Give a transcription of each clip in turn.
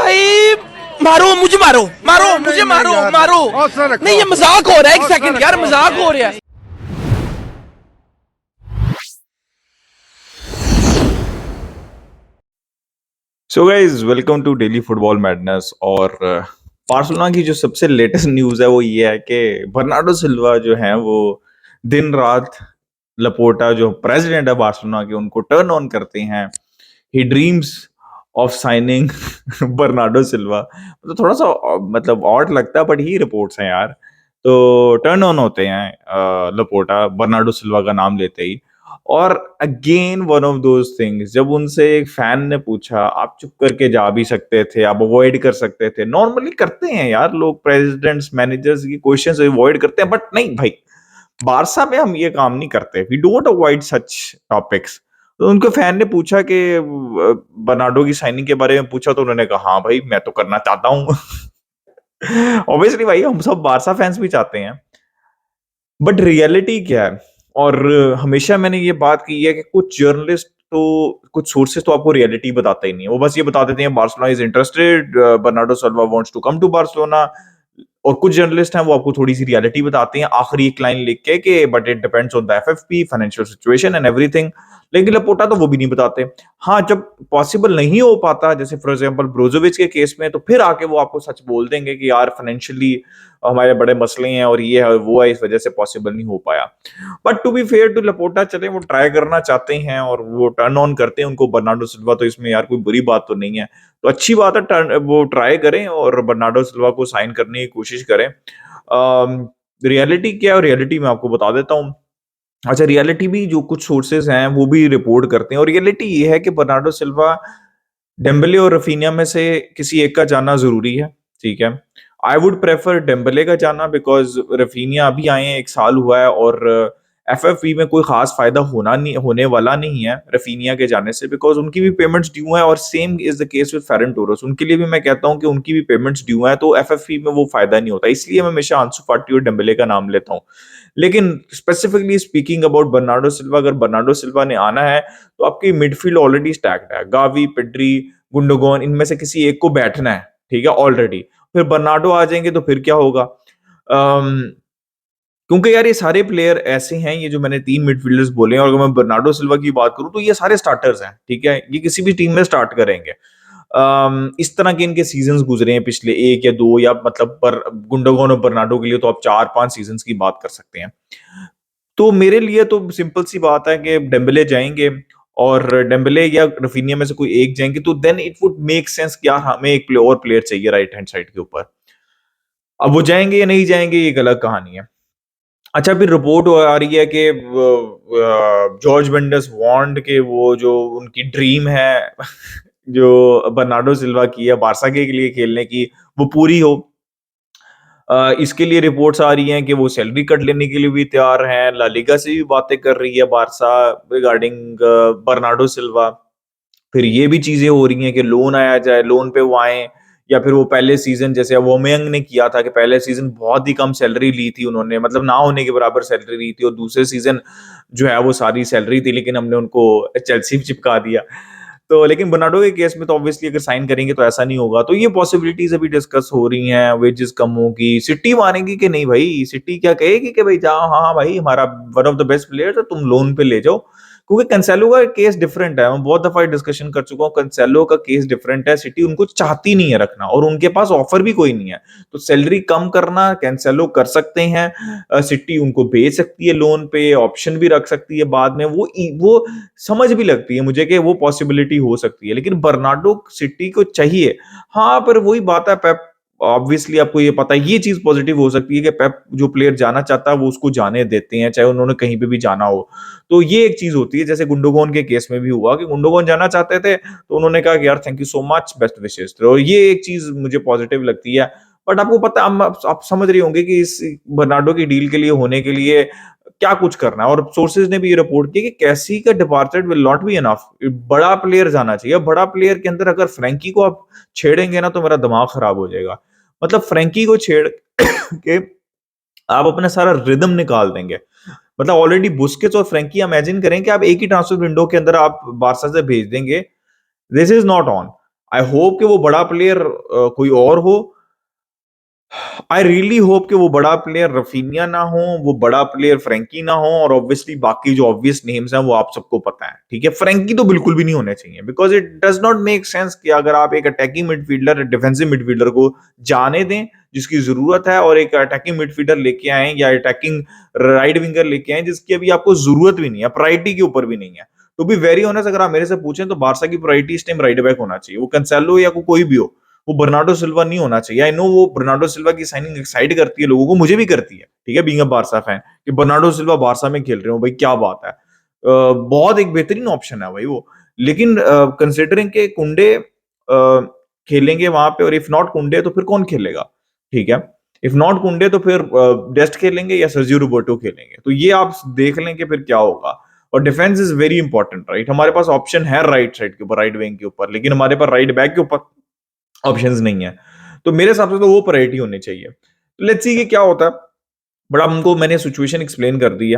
भाई मारो मुझे, मारो मारो मुझे, मारो मारो। नहीं, ये मजाक हो रहा है। एक सेकंड यार, मजाक हो रहा है। So guys, welcome to daily football madness. और बार्सिलोना की जो सबसे लेटेस्ट न्यूज है वो ये है कि बर्नार्डो सिल्वा जो है वो दिन रात लपोर्टा जो प्रेसिडेंट है बार्सिलोना के उनको टर्न ऑन करते हैं। He dreams of signing Bernardo Silva. तो थोड़ा सा मतलब ऑड लगता है, बट ही रिपोर्ट्स हैं यार। तो टर्न ऑन होते हैं लपोर्टा बर्नार्डो सिल्वा का नाम लेते ही। और again one of those things, जब उनसे एक फैन ने पूछा आप चुप करके जा भी सकते थे, आप अवॉइड कर सकते थे। नॉर्मली करते हैं यार लोग, प्रेसिडेंट्स मैनेजर्स की क्वेश्चंस अवॉइड करते हैं, बट नहीं भाई, बारसा में हम ये काम नहीं करते। We don't avoid such topics. तो उनको फैन ने पूछा कि बर्नार्डो की साइनिंग के बारे में पूछा, तो उन्होंने कहा हाँ भाई मैं तो करना चाहता हूँ। ऑब्वियसली भाई, हम सब बारसा फैंस भी चाहते हैं, बट रियलिटी क्या है? और हमेशा मैंने ये बात की है कि कुछ जर्नलिस्ट तो, कुछ सोर्सेस तो आपको रियलिटी बताते ही नहीं है। वो बस ये बता देते हैं Barcelona is interested, Bernardo Silva wants to come to Barcelona. और कुछ जर्नलिस्ट हैं वो आपको थोड़ी सी रियलिटी बताते हैं आखिरी एक लाइन लिख के कि but it depends on the FFP financial situation and everything. लेकिन लपोटा तो वो भी नहीं बताते। हाँ, जब पॉसिबल नहीं हो पाता, जैसे फॉर एग्जांपल ब्रोजोविच के केस में, तो फिर आके वो आपको सच बोल देंगे कि यार फाइनेंशियली हमारे बड़े मसले हैं और ये है वो है, इस वजह से पॉसिबल नहीं हो पाया। But to be fair to Laporta, चले वो ट्राई करना चाहते हैं और वो टर्न ऑन करते हैं उनको बर्नार्डो सिल्वा, तो इसमें यार कोई बुरी बात तो नहीं है। तो अच्छी बात है, टर्न वो ट्राई करें और बर्नार्डो सिल्वा को साइन करने की कोशिश करें। रियलिटी क्या है, रियलिटी मैं आपको बता देता हूँ। अच्छा, रियलिटी भी जो कुछ सोर्सेज हैं वो भी रिपोर्ट करते हैं, और रियलिटी ये है कि बर्नार्डो सिल्वा, डेम्बले और रफीनिया में से किसी एक का जाना जरूरी है। ठीक है, आई वुड प्रेफर डेम्बले का जाना, बिकॉज रफीनिया अभी आए हैं, 1 साल हुआ है, और एफएफपी में कोई खास फायदा होने वाला नहीं है रफीनिया के जाने से, बिकॉज उनकी भी पेमेंट्स ड्यू हैं। और same is the case with Ferran Torres, उनके लिए भी मैं कहता हूं कि उनकी भी पेमेंट्स ड्यू हैं, तो एफएफपी में वो फायदा नहीं होता। इसलिए मैं हमेशा आंसू फाटी और डेम्बले का नाम लेता हूँ। लेकिन specifically speaking about Bernardo Silva, अगर बर्नार्डो सिल्वा ने आना है तो आपकी मिडफील्ड ऑलरेडी स्टैक्ड है। गावी, पेड्री, गुंडोगन, इनमें से किसी एक को बैठना है, ठीक है, ऑलरेडी। फिर बर्नार्डो आ जाएंगे तो फिर क्या होगा? क्योंकि यार ये सारे प्लेयर ऐसे हैं, ये जो मैंने 3 मिडफील्डर्स बोले हैं, और अगर मैं बर्नार्डो सिल्वा की बात करूं तो ये सारे स्टार्टर्स हैं। ठीक है, ये किसी भी टीम में स्टार्ट करेंगे। इस तरह के इनके सीजन्स गुजरे हैं पिछले 1 या 2, या मतलब पर गुंडोगन और बर्नार्डो के लिए तो आप 4-5 सीजन्स की बात कर सकते हैं। तो मेरे लिए तो सिंपल सी बात है कि डेम्बले जाएंगे, और डेम्बले या रफीनिया में से कोई एक जाएंगे, तो then it would make sense कि यार हमें एक और प्लेयर चाहिए राइट हैंड साइड के ऊपर। अब वो जाएंगे या नहीं जाएंगे, ये एक अलग कहानी है। अच्छा, फिर रिपोर्ट आ रही है कि जॉर्ज मेंडेस वांट के वो जो उनकी ड्रीम है जो बर्नार्डो सिल्वा की है बारसा के लिए खेलने की, वो पूरी हो। इसके लिए रिपोर्ट्स आ रही हैं कि वो सैलरी कट लेने के लिए भी तैयार हैं। ला लीगा से भी बातें कर रही है बारसा रिगार्डिंग बर्नार्डो सिल्वा। फिर ये भी चीजें हो रही हैं कि लोन आया जाए, लोन पे वो आए, या फिर वो पहले सीजन जैसे अवोमेयंग ने किया था कि पहले सीजन बहुत ही कम सैलरी ली थी उन्होंने, मतलब ना होने के बराबर सैलरी ली थी, और दूसरे सीजन जो है वो सारी सैलरी थी, लेकिन हमने उनको चेल्सी चिपका दिया। तो लेकिन बर्नार्डो के केस में तो ऑब्वियसली अगर साइन करेंगे तो ऐसा नहीं होगा। तो ये पॉसिबिलिटीज अभी डिस्कस हो रही हैं, वेजेस कम होगी, सिटी मानेगी कि नहीं भाई? सिटी क्या कहेगी कि भाई जाओ, हाँ भाई हमारा one of the best player है, तुम लोन पे ले जाओ। क्योंकि कैंसेलो का केस डिफरेंट है, मैं बहुत दफा डिस्कशन कर चुका हूँ। कैंसेलो का केस डिफरेंट है, सिटी उनको चाहती नहीं है रखना, और उनके पास ऑफर भी कोई नहीं है। तो सैलरी कम करना कैंसेलो कर सकते हैं, सिटी उनको भेज सकती है लोन पे, ऑप्शन भी रख सकती है बाद में। वो समझ भी लगती है मुझे कि वो पॉसिबिलिटी हो सकती है, लेकिन बर्नार्डो सिटी को चाहिए। हाँ, पर वही बात है, पेप ऑब्वियसली आपको ये पता है, ये चीज पॉजिटिव हो सकती है कि पेप जो प्लेयर जाना चाहता है वो उसको जाने देते हैं, चाहे उन्होंने कहीं पे भी जाना हो। तो ये एक चीज होती है, जैसे गुंडोगन के केस में भी हुआ कि गुंडोगन जाना चाहते थे तो उन्होंने कहा कि यार thank you so much, best wishes. तो ये एक चीज मुझे पॉजिटिव लगती है। बट आपको पता, आप समझ रहे होंगे कि इस बर्नार्डो की डील के लिए होने के लिए क्या कुछ करना है। और सोर्सेज ने भी ये रिपोर्ट किया कि कैसी का departure will not be enough, बड़ा प्लेयर जाना चाहिए। बड़ा प्लेयर के अंदर अगर फ्रैंकी को आप छेड़ेंगे ना तो मेरा दिमाग खराब हो जाएगा। मतलब फ्रैंकी को छेड़ के आप अपना सारा रिदम निकाल देंगे। मतलब ऑलरेडी बुस्केट्स और फ्रैंकी, इमेजिन करें कि आप एक ही ट्रांसफर विंडो के अंदर आप बारसा से भेज देंगे, this is not on. I hope कि वो बड़ा प्लेयर कोई और हो। आई रियली होप कि वो बड़ा प्लेयर रफीनिया ना हो, वो बड़ा प्लेयर फ्रैंकी ना हो, और ऑब्वियसली बाकी जो ऑब्वियस नेम्स हैं वो आप सबको पता है, ठीक है। फ्रैंकी तो बिल्कुल भी नहीं होने चाहिए, because it does not make sense कि अगर आप एक अटैकिंग मिडफील्डर, डिफेंसिव मिडफील्डर को जाने दें जिसकी जरूरत है, और एक अटैकिंग मिडफील्डर लेके आए या अटैकिंग राइट विंगर लेके आए जिसकी अभी आपको जरूरत भी नहीं है, प्रायोरिटी के ऊपर भी नहीं है। तो बी वेरी ऑनेस्ट, अगर आप मेरे से पूछें तो बारसा की प्रायोरिटी इस टाइम राइट बैक होना चाहिए, वो कैंसेलो या कोई भी हो, वो बर्नार्डो सिल्वा नहीं होना चाहिए। आई नो वो बर्नार्डो सिल्वा की साइनिंग एक्साइट करती है लोगों को, मुझे भी करती है, ठीक है, बीइंग अ बारसा फैन, कि बर्नार्डो सिल्वा बारसा में खेल रहे हो, भाई क्या बात है। बहुत एक बेहतरीन ऑप्शन है भाई वो। लेकिन कंसिडरिंग के कुंडे खेलेंगे वहां पे, और इफ नॉट कुंडे तो फिर कौन खेलेगा, ठीक है। इफ नॉट कुंडे तो फिर डेस्ट खेलेंगे या सर्जियो रोबर्टो खेलेंगे, तो ये आप देख लें कि फिर क्या होगा। और defence is very important, right. हमारे पास ऑप्शन है राइट साइड के ऊपर, राइट विंग के ऊपर, लेकिन हमारे पास राइट बैक के ऊपर ऑप्शंस नहीं है। तो मेरे हिसाब से तो वो प्रायोरिटी होनी चाहिए। तो लेट्स सी कि क्या होता है। बड़ा हमको मैंने सिचुएशन एक्सप्लेन कर दी है,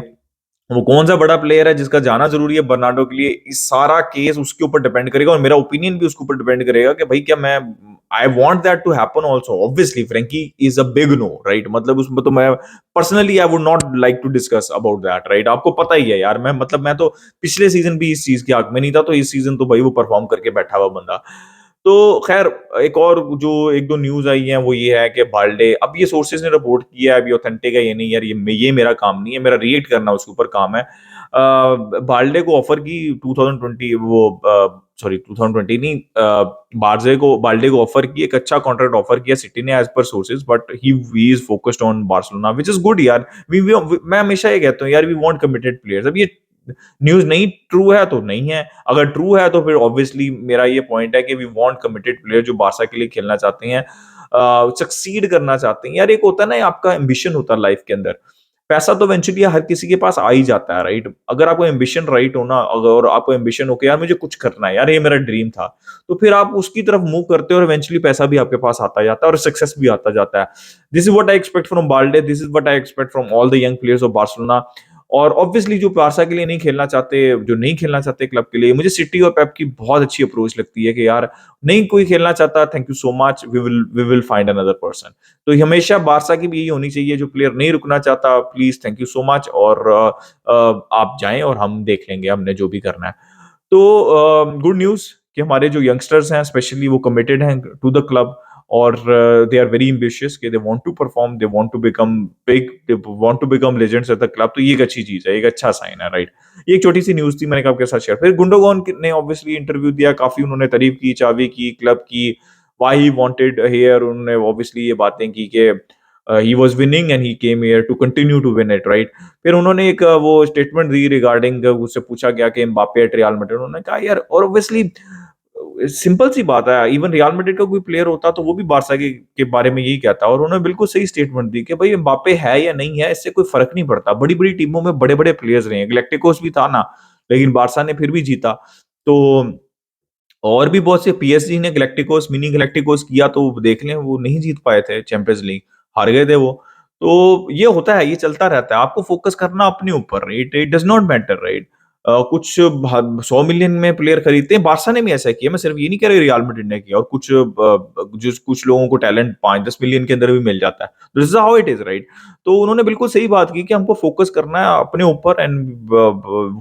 वो कौन सा बड़ा प्लेयर है जिसका जाना जरूरी है बर्नार्डो के लिए, इस सारा केस उसके ऊपर डिपेंड करेगा, और मेरा ओपिनियन भी उसके ऊपर डिपेंड करेगा कि भाई क्या मैं I want that to happen also. Obviously Frankie is a big no, right. मतलब उसमें तो मैं personally I would not like to discuss about that, right. आपको पता ही है यार, मैं तो पिछले सीजन भी इस चीज के हक में नहीं था, तो इस सीजन तो भाई वो परफॉर्म करके बैठा हुआ बंदा। तो खैर, एक और जो एक दो न्यूज आई है वो ये है कि बाल्डे, अब ये सोर्सेज ने रिपोर्ट किया है, अभी ऑथेंटिक है ये नहीं यार, ये मेरा काम नहीं है, मेरा रिएक्ट करना उसके ऊपर काम है। बाल्डे को ऑफर की 2020, वो सॉरी 2020 नहीं, बाल्डे को ऑफर की, एक अच्छा कॉन्ट्रैक्ट ऑफर किया सिटी ने as per sources, but he is focused on Barcelona, which is good यार। मैं हमेशा ये कहता हूँ यार, वी वांट कमिटेड प्लेयर्स। अब ये न्यूज नहीं ट्रू है तो नहीं है, अगर ट्रू है तो फिर ऑब्वियसली मेरा ये पॉइंट है कि वी वांट कमिटेड प्लेयर जो बारसा के लिए खेलना चाहते हैं, सक्सीड करना चाहते हैं यार। एक होता है ना, आपका एम्बिशन होता है लाइफ के अंदर, पैसा तो इवेंचुअली हर किसी के पास आ ही जाता है, राइट। अगर आपको एम्बिशन राइट हो ना, अगर आपको एम्बिशन हो कि यार मुझे कुछ करना है यार, ये मेरा ड्रीम था, तो फिर आप उसकी तरफ मूव करते हो, और इवेंचुअली पैसा भी आपके पास आता जाता है और सक्सेस भी आता जाता है। This is what I expect from Balde, this is what I expect from all the young players of Barcelona. और ऑब्वियसली जो बारसा के लिए नहीं खेलना चाहते, जो नहीं खेलना चाहते क्लब के लिए, मुझे सिटी और पेप की बहुत अच्छी अप्रोच लगती है कि यार नहीं कोई खेलना चाहता, thank you so much, we will find another person. तो हमेशा बारसा की भी यही होनी चाहिए, जो प्लेयर नहीं रुकना चाहता please thank you so much, और आप जाएं और हम देख लेंगे हमने जो भी करना है। तो गुड न्यूज कि हमारे जो यंगस्टर्स हैं स्पेशली वो कमिटेड हैं टू द क्लब, और दे आर वेरी एम्बिशियस कि they want to perform, they want to become big, they want to become legends at the club. तो ये एक अच्छी चीज है, एक अच्छा साइन है, राइट। ये एक छोटी सी न्यूज थी, मैंने कहा आपके साथ शेयर। फिर गुंडोगन ने ऑब्वियसली इंटरव्यू दिया, काफी उन्होंने तारीफ की चावी की क्लब की, व्हाई ही वांटेड हियर। उन्होंने ऑब्वियसली ये बातें की कि he was winning and he came here to continue to win it, right. फिर उन्होंने एक वो स्टेटमेंट दी रिगार्डिंग, उससे पूछा गया कि एम्बापे एट रियल मैड्रिड, उन्होंने कहा यार, और ऑब्वियसली सिंपल सी बात है, इवन रियल मैड्रिड का कोई प्लेयर होता तो वो भी बारसा के बारे में यही कहता, और उन्होंने बिल्कुल सही स्टेटमेंट दी कि भाई एम्बापे है या नहीं है इससे कोई फर्क नहीं पड़ता, बड़ी बड़ी टीमों में बड़े बड़े प्लेयर्स रहे हैं, गैलेक्टिकोस भी था ना, लेकिन बारसा ने फिर भी जीता। तो और भी बहुत से, पीएसजी ने गैलेक्टिकोस, मिनी गैलेक्टिकोस किया, तो देख लें वो नहीं जीत पाए थे चैंपियंस लीग, हार गए थे वो। तो ये होता है, ये चलता रहता है, आपको फोकस करना अपने ऊपर, it it does not matter, right. कुछ 100 मिलियन में प्लेयर खरीदते हैं, बारसा ने भी ऐसा किया, मैं सिर्फ ये नहीं कह रहा रियल मैड्रिड ने किया, और कुछ जो कुछ लोगों को टैलेंट 5-10 मिलियन के अंदर भी मिल जाता है, this is how it is, right. तो उन्होंने बिल्कुल सही बात की कि हमको फोकस करना है अपने ऊपर, and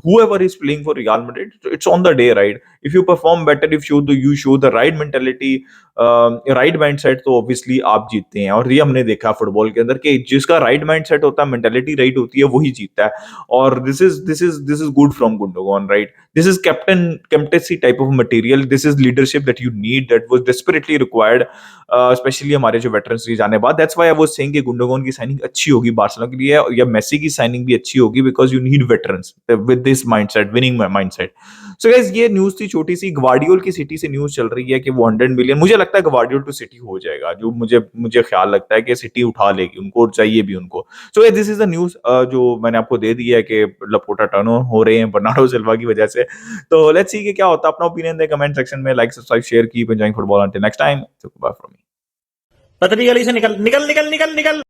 whoever is playing for Real Madrid, it's on the day, right? If you perform better, if you show the right mentality, right mindset, तो ऑब्वियसली आप जीतते हैं। और ये हमने देखा फुटबॉल के अंदर कि जिसका राइट माइंडसेट होता है, मेंटालिटी राइट होती है, वही जीतता है। और this is good from Gundogan, right. This is captaincy type of material, this is leadership that you need, that was desperately required, specially हमारे जो वेटरन्स के जाने बाद। That's why I was saying कि गुंडोगन की साइनिंग अच्छी होगी Barcelona के लिए, या मेसी की साइनिंग भी अच्छी होगी, because you need veterans with this mindset, winning mindset. So guys, ये न्यूज थी छोटी सी, ग्वार्डियोल की सिटी से न्यूज चल रही है कि वो 100 मिलियन, मुझे लगता है ग्वार्डियोल टू सिटी हो जाएगा, जो मुझे ख्याल लगता है कि सिटी उठा लेगी उनको, चाहिए भी उनको। So this is the news जो मैंने आपको दे दी है कि लपोटा टर्न हो रहे हैं बर्नार्डो सिल्वा की वजह से। तो लेट्स सी कि क्या होता है, अपना ओपिनियन दे कमेंट सेक्शन में, like subscribe share, keep enjoying football, until next time, bye from me. पतली गली से निकल निकल निकल निकल निकल।